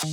Hey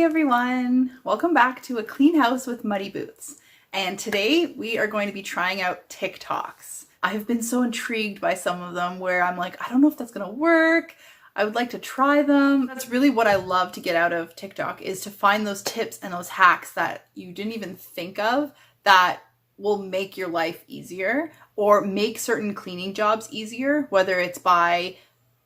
everyone, welcome back to A Clean House with Muddy Boots. And today we are going to be trying out TikToks. I've been so intrigued by some of them where I'm like, I don't know if that's gonna work. I would like to try them. That's really what I love to get out of TikTok, is to find those tips and those hacks that you didn't even think of that will make your life easier or make certain cleaning jobs easier, whether it's by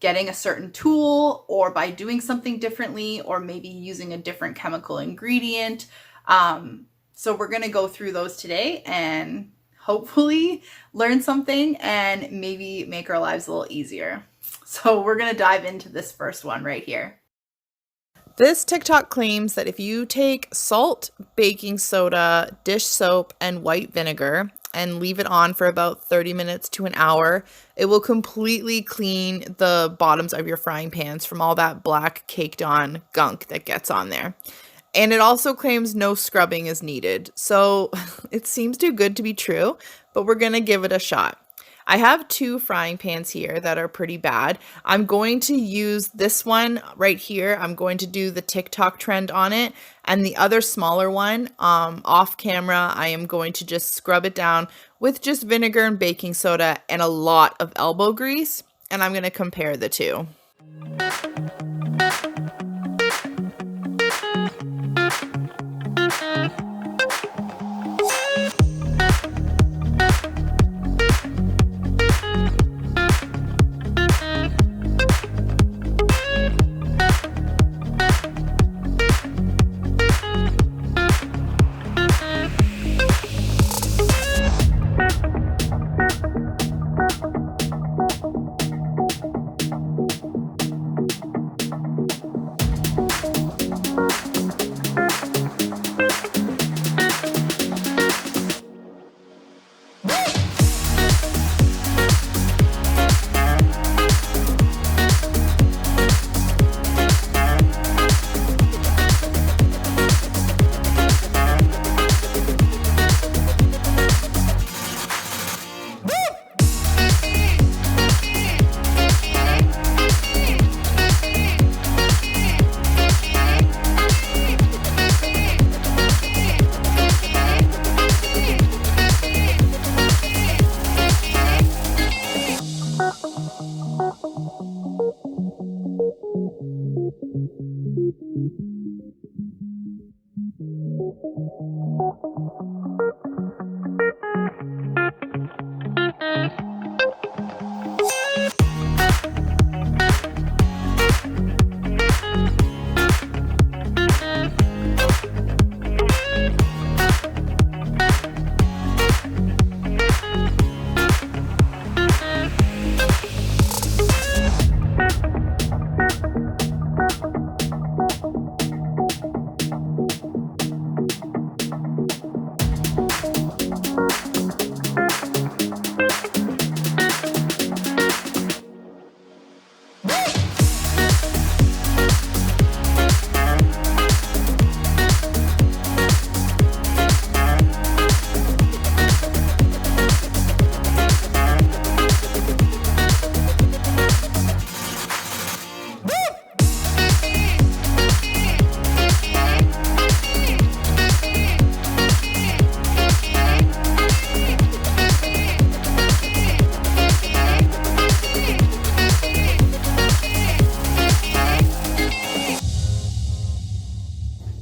getting a certain tool or by doing something differently or maybe using a different chemical ingredient. So we're gonna go through those today and hopefully learn something and maybe make our lives a little easier. So we're gonna dive into this first one right here. This TikTok claims that if you take salt, baking soda, dish soap, and white vinegar and leave it on for about 30 minutes to an hour, it will completely clean the bottoms of your frying pans from all that black caked on gunk that gets on there. And it also claims no scrubbing is needed. So it seems too good to be true, but we're gonna give it a shot. I have two frying pans here that are pretty bad. I'm going to use this one right here. I'm going to do the TikTok trend on it. And the other smaller one, off camera, I am going to just scrub it down with just vinegar and baking soda and a lot of elbow grease. And I'm going to compare the two.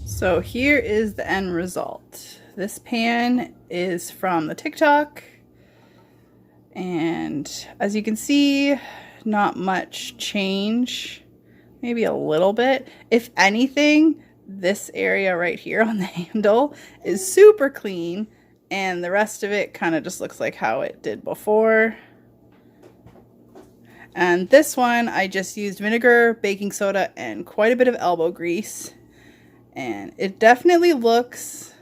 So here is the end result. This pan is from the TikTok, and as you can see, not much change, maybe a little bit. If anything, this area right here on the handle is super clean, and the rest of it kind of just looks like how it did before. And this one, I just used vinegar, baking soda, and quite a bit of elbow grease. And it definitely looks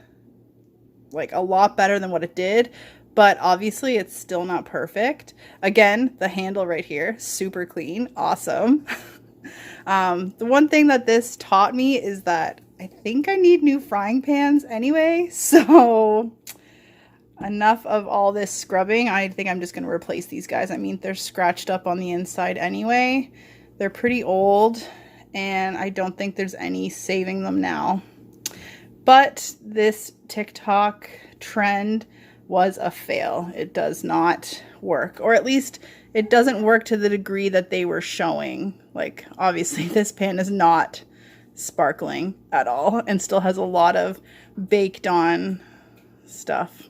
like a lot better than what it did, but obviously it's still not perfect. Again, the handle right here, super clean, awesome. The one thing that this taught me is that I think I need new frying pans anyway, so enough of all this scrubbing. I think I'm just going to replace these guys. I mean, they're scratched up on the inside anyway. They're pretty old, and I don't think there's any saving them now. But this TikTok trend was a fail. It does not work, or at least it doesn't work to the degree that they were showing. Like, obviously this pan is not sparkling at all and still has a lot of baked on stuff.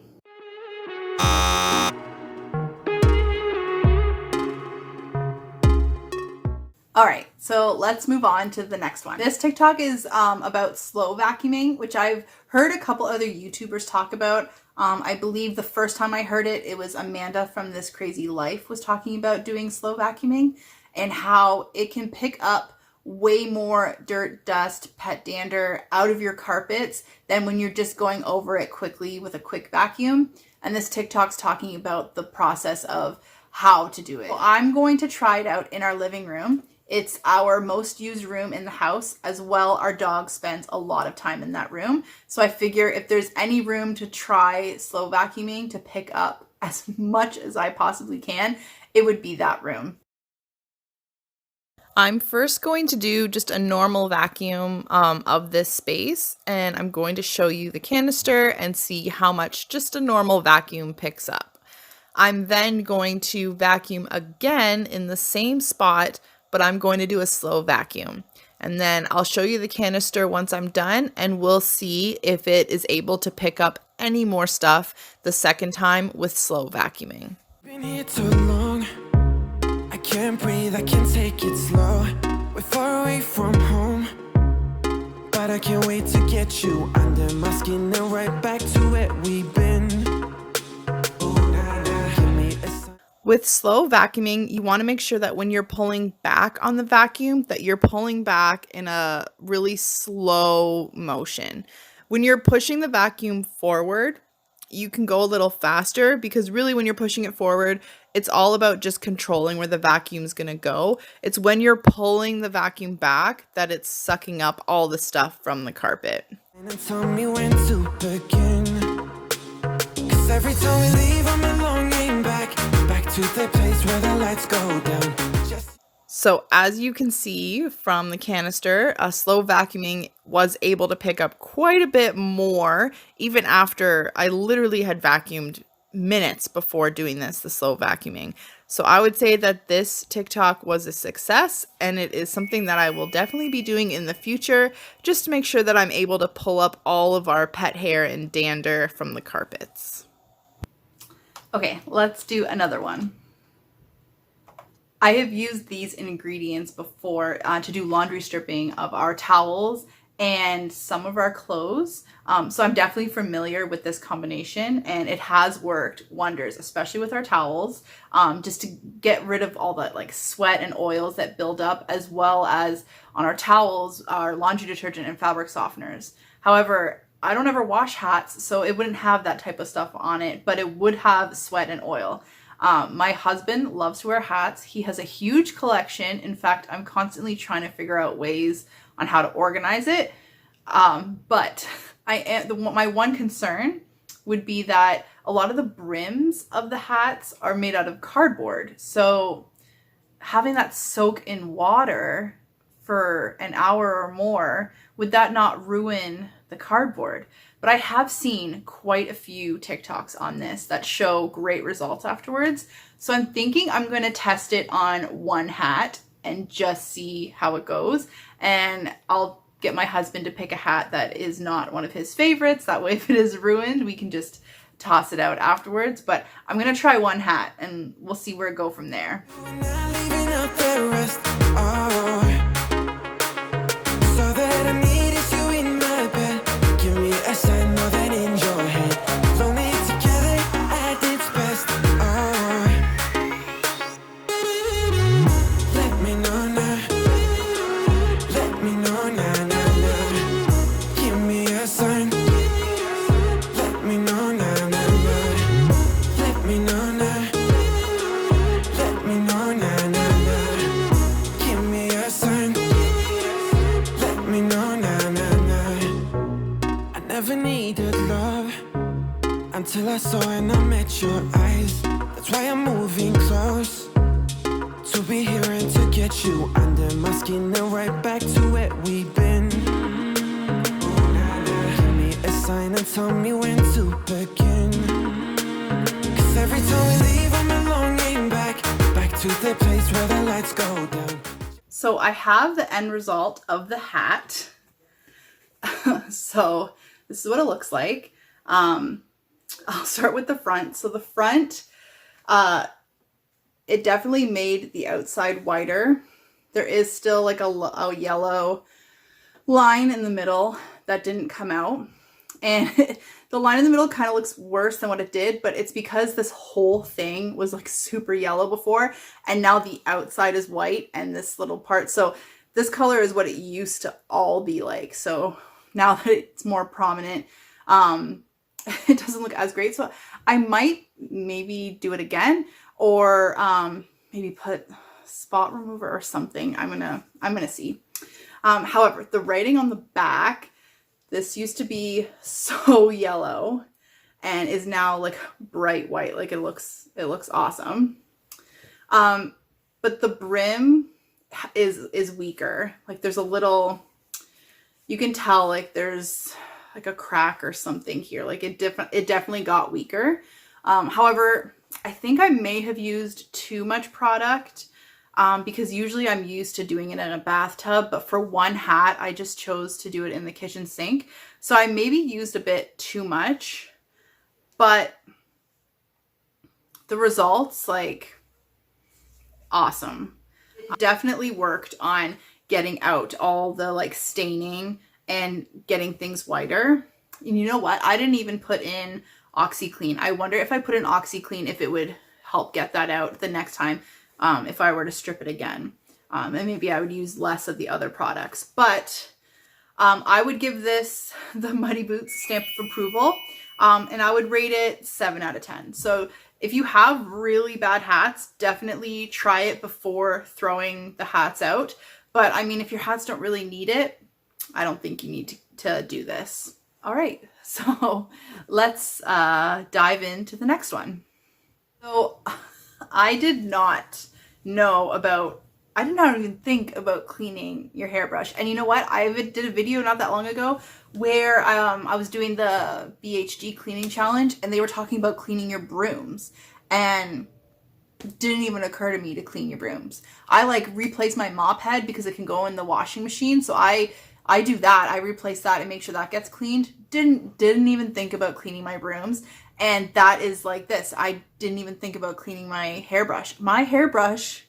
All right, so let's move on to the next one. This TikTok is about slow vacuuming, which I've heard a couple other YouTubers talk about. I believe the first time I heard it, it was Amanda from This Crazy Life was talking about doing slow vacuuming and how it can pick up way more dirt, dust, pet dander out of your carpets than when you're just going over it quickly with a quick vacuum. And this TikTok's talking about the process of how to do it. Well, I'm going to try it out in our living room. It's our most used room in the house, as well. Our dog spends a lot of time in that room. So I figure if there's any room to try slow vacuuming to pick up as much as I possibly can, it would be that room. I'm first going to do just a normal vacuum of this space, and I'm going to show you the canister and see how much just a normal vacuum picks up. I'm then going to vacuum again in the same spot, but I'm going to do a slow vacuum. And then I'll show you the canister once I'm done, and we'll see if it is able to pick up any more stuff the second time with slow vacuuming. Been here too long. I can't breathe, I can't take it slow. We're far away from home, but I can't wait to get you under my skin and right back to where we've been. With slow vacuuming, you want to make sure that when you're pulling back on the vacuum, that you're pulling back in a really slow motion. When you're pushing the vacuum forward, you can go a little faster, because really when you're pushing it forward, it's all about just controlling where the vacuum is going to go. It's when you're pulling the vacuum back that it's sucking up all the stuff from the carpet. And tell me when to begin. 'Cause every time we leave, I'm longing back to the place where the lights go down. So as you can see from the canister, slow vacuuming was able to pick up quite a bit more, even after I literally had vacuumed minutes before doing this, the slow vacuuming. So I would say that this TikTok was a success, and it is something that I will definitely be doing in the future, just to make sure that I'm able to pull up all of our pet hair and dander from the carpets. Okay, let's do another one. I have used these ingredients before to do laundry stripping of our towels and some of our clothes. So I'm definitely familiar with this combination, and it has worked wonders, especially with our towels, just to get rid of all that like sweat and oils that build up, as well as on our towels, our laundry detergent and fabric softeners. However, I don't ever wash hats, so it wouldn't have that type of stuff on it, but it would have sweat and oil. My husband loves to wear hats. He has a huge collection. In fact, I'm constantly trying to figure out ways on how to organize it. But my one concern would be that a lot of the brims of the hats are made out of cardboard. So having that soak in water for an hour or more, would that not ruin the cardboard? But I have seen quite a few TikToks on this that show great results afterwards. So I'm thinking I'm going to test it on one hat and just see how it goes. And I'll get my husband to pick a hat that is not one of his favorites. That way, if it is ruined, we can just toss it out afterwards. But I'm going to try one hat and we'll see where it goes from there. So that I needed you in never needed love until I saw and I met your eyes. That's why I'm moving close to be here and to get you under my skin and right back to where we've been. Give me a sign and tell me when to begin. Cause every time we leave I'm longing back to the place where the lights go down. So I have the end result of the hat. So this is what it looks like. I'll start with the front. So the front, it definitely made the outside whiter. There is still like a yellow line in the middle that didn't come out. And the line in the middle kind of looks worse than what it did, but it's because this whole thing was like super yellow before, and now the outside is white and this little part. So this color is what it used to all be like. So now that it's more prominent, it doesn't look as great. So I might maybe do it again, or maybe put spot remover or something. I'm gonna see. However, the writing on the back, this used to be so yellow and is now like bright white. Like it looks awesome. But the brim is weaker. Like there's a little, you can tell like there's like a crack or something here. Like it definitely got weaker. However, I think I may have used too much product, because usually I'm used to doing it in a bathtub, but for one hat, I just chose to do it in the kitchen sink. So I maybe used a bit too much, but the results, like, awesome. It definitely worked on getting out all the like staining and getting things whiter. And you know what? I didn't even put in OxiClean. I wonder if I put in OxiClean, if it would help get that out the next time. If I were to strip it again, and maybe I would use less of the other products, but I would give this the Muddy Boots stamp of approval, and I would rate it 7 out of 10. So if you have really bad hats, definitely try it before throwing the hats out. But I mean, if your hats don't really need it, I don't think you need to do this. All right, so let's dive into the next one. So I did not even think about cleaning your hairbrush. And you know what? I did a video not that long ago where I was doing the BHD cleaning challenge, and they were talking about cleaning your brooms, and it didn't even occur to me to clean your brooms. I like replace my mop head because it can go in the washing machine. So I do that. I replace that and make sure that gets cleaned. Didn't even think about cleaning my brooms. And that is like this. I didn't even think about cleaning my hairbrush. My hairbrush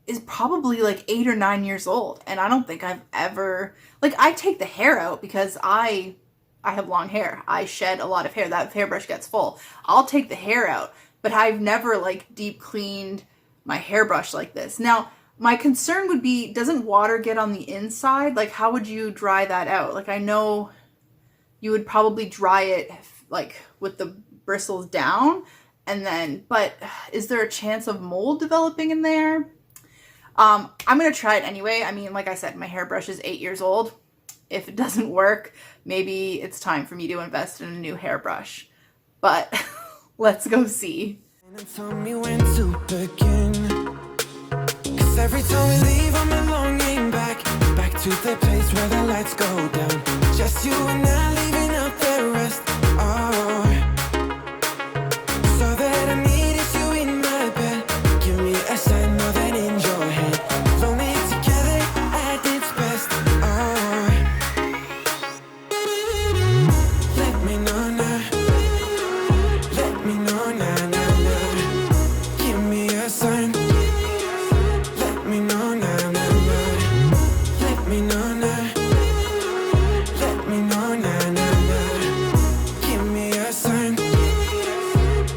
is probably like 8 or 9 years old. And I don't think I've ever, like, I take the hair out because I have long hair. I shed a lot of hair. That hairbrush gets full. I'll take the hair out, but I've never like deep cleaned my hairbrush like this. Now, my concern would be, doesn't water get on the inside? Like, how would you dry that out? Like, I know you would probably dry it like with the bristles down, and then, but is there a chance of mold developing in there? I'm gonna try it anyway. I mean, like I said, my hairbrush is 8 years old. If it doesn't work, maybe it's time for me to invest in a new hairbrush, but let's go see. Tell me when to begin. Cause every time we leave I'm longing back to the place where the lights go down. Just you and I leaving out the rest. Oh, so that I need is you in my bed. Give me a sign more than in your head. Lonely together at its best. Oh, let me know now. Let me know now, now, now. Give me a sign. Let me know now, now, now. Let me know now. Let me know now, now, now. Give me a sign.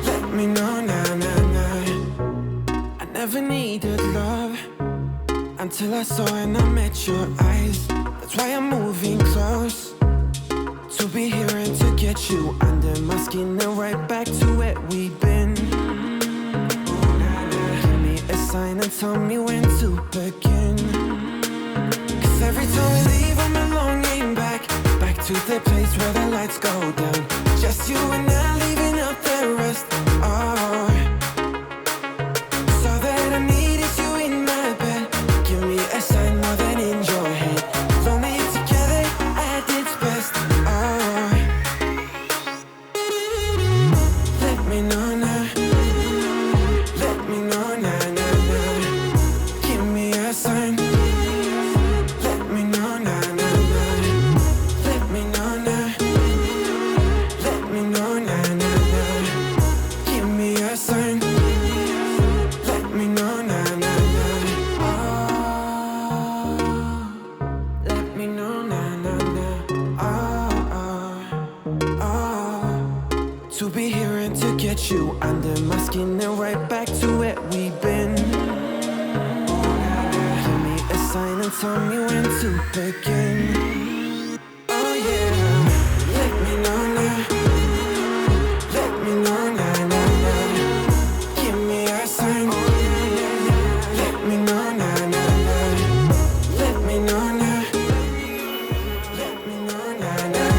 Let me know now, now, now. I never needed love until I saw and I met your eyes. That's why I'm moving close to be here and to get you under my skin and right back to where we've been. Give me a sign and tell me when to begin. Cause every time we leave I'm longing back to the place where the lights go down. Just you and I leaving out the rest. Oh, so that I need is you in my bed. Give me a sign more than in your head. Lonely together at its best. Oh, let me know now. Let me know now, now, now. Give me a sign. Let me know now, now, now. Let me know now. Let me know now, now, now. Give me a sign. Let me know now, now, now. Oh, let me know now, now, now. Oh, to be here and to get you under my skin and right back to where we've been. Give me a sign and tell me when to begin. Oh yeah, let me know now. Let me know now, now, now. Give me a sign. Let me know now, now, now. Let me know now. Let me know now, now,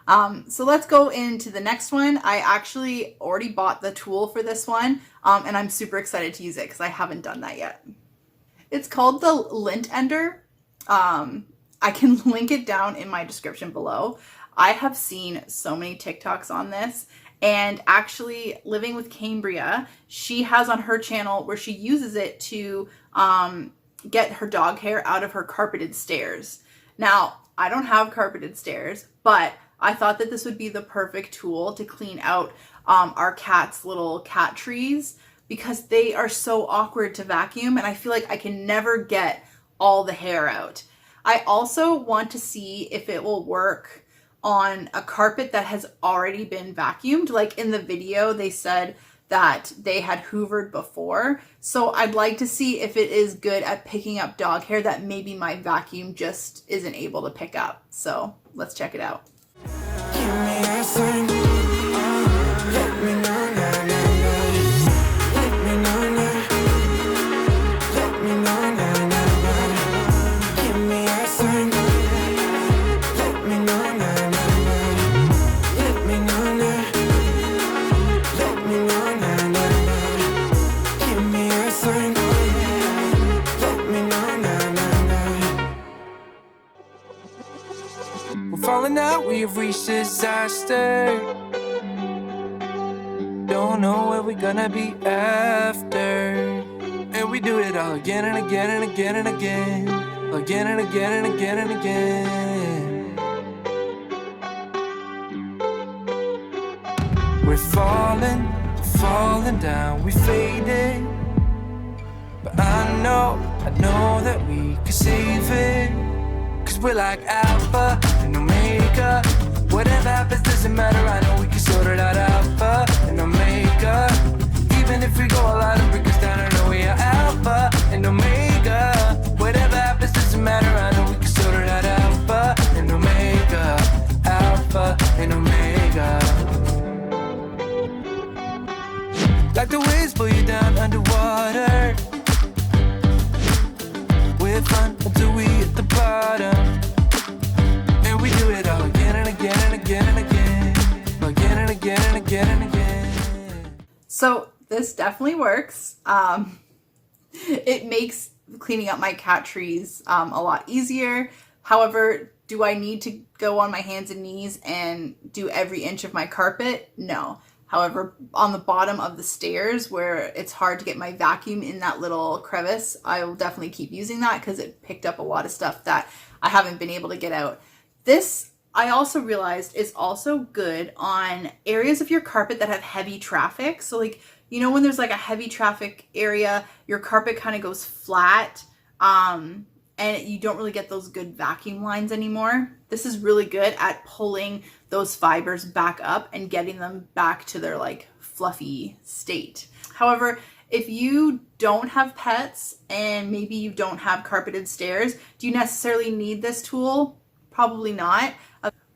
now. So let's go into the next one. I actually already bought the tool for this one, and I'm super excited to use it because I haven't done that yet. It's called the Lintender. I can link it down in my description below. I have seen so many TikToks on this, and actually living with Cambriea, she has on her channel where she uses it to get her dog hair out of her carpeted stairs. Now, I don't have carpeted stairs, but I thought that this would be the perfect tool to clean out our cat's little cat trees because they are so awkward to vacuum, and I feel like I can never get all the hair out. I also want to see if it will work on a carpet that has already been vacuumed. Like in the video, they said that they had hoovered before. So I'd like to see if it is good at picking up dog hair that maybe my vacuum just isn't able to pick up. So let's check it out. Give me a sign. Let me know now, now, now. Let me know now. Let me know now, now, now. Give me a sign. Let me know now, now, now. Let me know now. Let me know now, now, now. Give me a sign. Let me know now, now, now. We're falling out, we have reached disaster. Don't know where we're gonna be after. And we do it all again and again and again and again. Again and again and again and again. We're falling, falling down, we faded. But I know that we can save it. Cause we're like Alpha and Omega. Whatever happens doesn't matter, I know we can sort it out. Alpha and Omega. Even if we go all out and break us down, I know we are Alpha and Omega. Whatever happens doesn't matter, I know we can sort it out. Alpha and Omega. Alpha and Omega. Like the waves pull you down underwater. We're fun until we hit the bottom. And we do it all again and again and again and again. Again and again and again and again. So this definitely works. It makes cleaning up my cat trees a lot easier. However, do I need to go on my hands and knees and do every inch of my carpet? No. However, on the bottom of the stairs where it's hard to get my vacuum in that little crevice, I will definitely keep using that because it picked up a lot of stuff that I haven't been able to get out. This, I also realized, is also good on areas of your carpet that have heavy traffic. So like, you know, when there's like a heavy traffic area, your carpet kind of goes flat and you don't really get those good vacuum lines anymore. This is really good at pulling those fibers back up and getting them back to their like fluffy state. However, if you don't have pets and maybe you don't have carpeted stairs, do you necessarily need this tool? Probably not.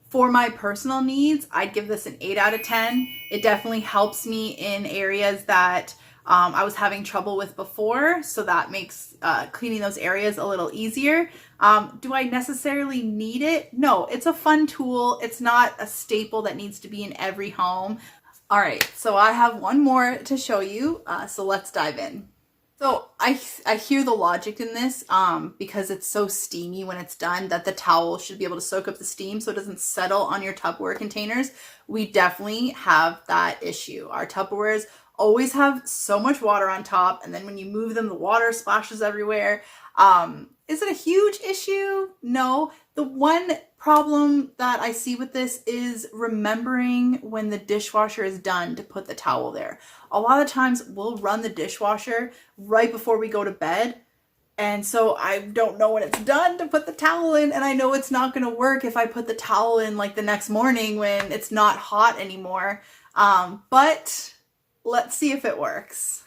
For my personal needs, I'd give this an 8 out of 10. It definitely helps me in areas that I was having trouble with before, so that makes cleaning those areas a little easier. Do I necessarily need it? No, it's a fun tool. It's not a staple that needs to be in every home. All right, so I have one more to show you, so let's dive in. So I hear the logic in this because it's so steamy when it's done that the towel should be able to soak up the steam so it doesn't settle on your Tupperware containers. We definitely have that issue. Our Tupperwares always have so much water on top, and then when you move them, the water splashes everywhere. Is it a huge issue? No. The one problem that I see with this is remembering when the dishwasher is done to put the towel there. A lot of times we'll run the dishwasher right before we go to bed. And so I don't know when it's done to put the towel in, and I know it's not going to work if I put the towel in like the next morning when it's not hot anymore. But let's see if it works.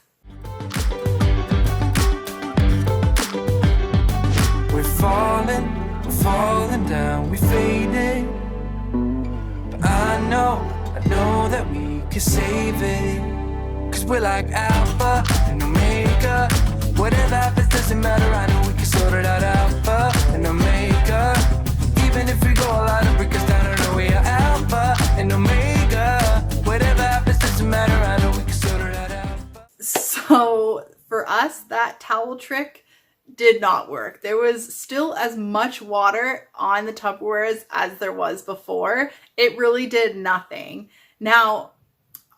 We're falling down, we're fading. But I know that we can save it. Cause we're like Alpha and Omega. Whatever happens doesn't matter, I know we can sort it out. Alpha and Omega. Even if we go all out and break us down, I know we are Alpha and Omega. Whatever happens doesn't matter, I know we can sort it out. So for us, that towel trick did not work. There was still as much water on the Tupperwares as there was before. It really did nothing. Now,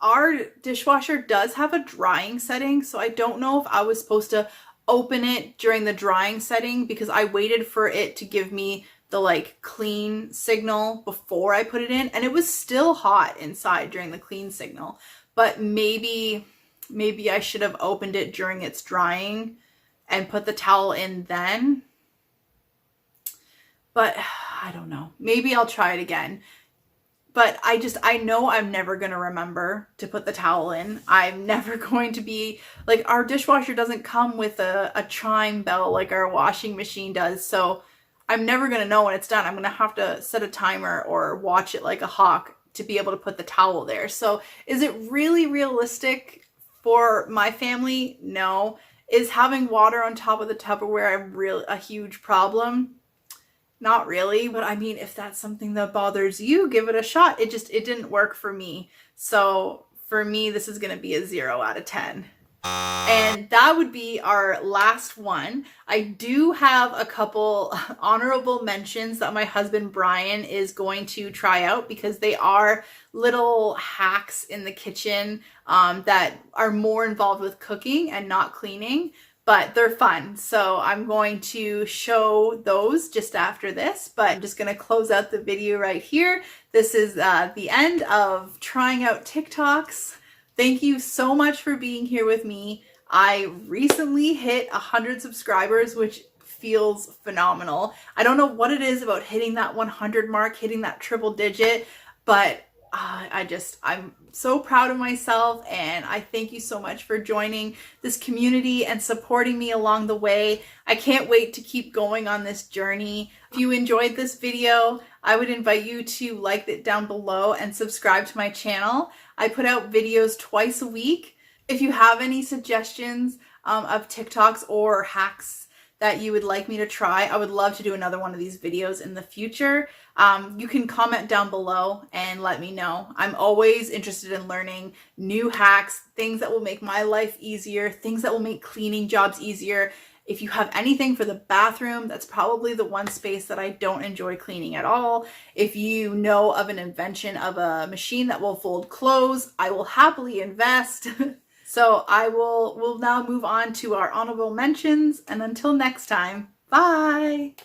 our dishwasher does have a drying setting, so I don't know if I was supposed to open it during the drying setting because I waited for it to give me the like clean signal before I put it in, and it was still hot inside during the clean signal. But maybe I should have opened it during its drying and put the towel in then. But I don't know. Maybe I'll try it again. But I know I'm never going to remember to put the towel in. I'm never going to be, like, our dishwasher doesn't come with a chime bell like our washing machine does. So I'm never going to know when it's done. I'm going to have to set a timer or watch it like a hawk to be able to put the towel there. So is it really realistic for my family? No. Is having water on top of the Tupperware a huge problem? Not really, but I mean, if that's something that bothers you, give it a shot. It didn't work for me. So for me, this is going to be a 0 out of 10. And that would be our last one. I do have a couple honorable mentions that my husband Brian is going to try out because they are little hacks in the kitchen that are more involved with cooking and not cleaning, but they're fun. So I'm going to show those just after this, but I'm just going to close out the video right here. This is the end of trying out TikToks. Thank you so much for being here with me. I recently hit 100 subscribers, which feels phenomenal. I don't know what it is about hitting that 100 mark, hitting that triple digit, but I'm so proud of myself, and I thank you so much for joining this community and supporting me along the way. I can't wait to keep going on this journey. If you enjoyed this video, I would invite you to like it down below and subscribe to my channel. I put out videos twice a week. If you have any suggestions of TikToks or hacks that you would like me to try, I would love to do another one of these videos in the future. You can comment down below and let me know. I'm always interested in learning new hacks, things that will make my life easier, things that will make cleaning jobs easier. If you have anything for the bathroom, that's probably the one space that I don't enjoy cleaning at all. If you know of an invention of a machine that will fold clothes, I will happily invest. So we'll now move on to our honorable mentions, and until next time, bye!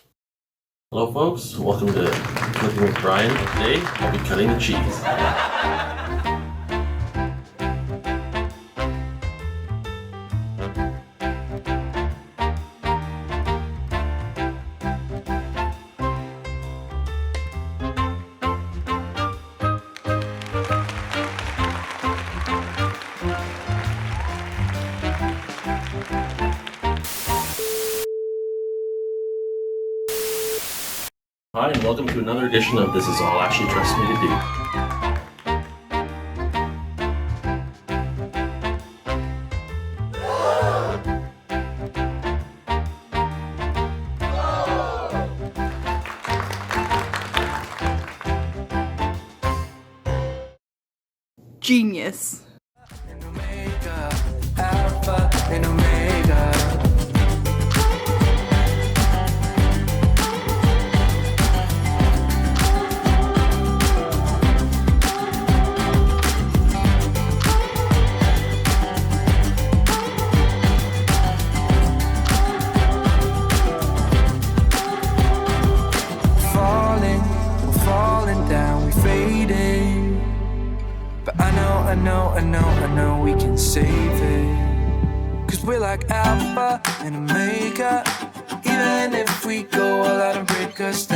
Hello folks, welcome to Cooking with Brian. Today I'll be cutting the cheese. Hi, and welcome to another edition of This Is All Ashley Trusts Me to Do. Genius. and Omega, Alpha and Omega. We're falling down, we fading. But I know we can save it. 'Cause we're like Alpha and Omega. Even if we go all out and break us down.